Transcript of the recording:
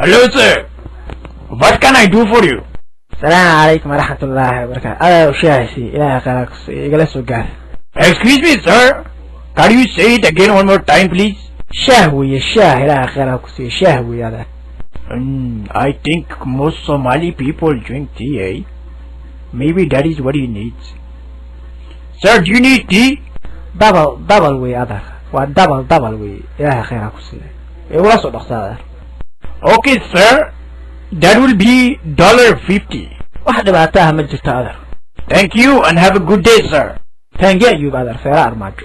Hello, sir. What can I do for you? السلام عليكم ورحمة الله وبركاته. أنا وشاهسي إلى خلاص جلس وقال. Excuse me, sir. Can you say it again one more time, please? شهوي الشاه إلى خلاص شهوي هذا. I think most Somali people drink tea, eh? Maybe that is what he needs. Sir, do you need tea? double way هذا. double way إلى خلاص. ولا صدق هذا. Okay, sir. That will be $50. واحدة بعتها مجلس هذا. Thank you and have a good day, sir. Thank you, brother. Fair armage.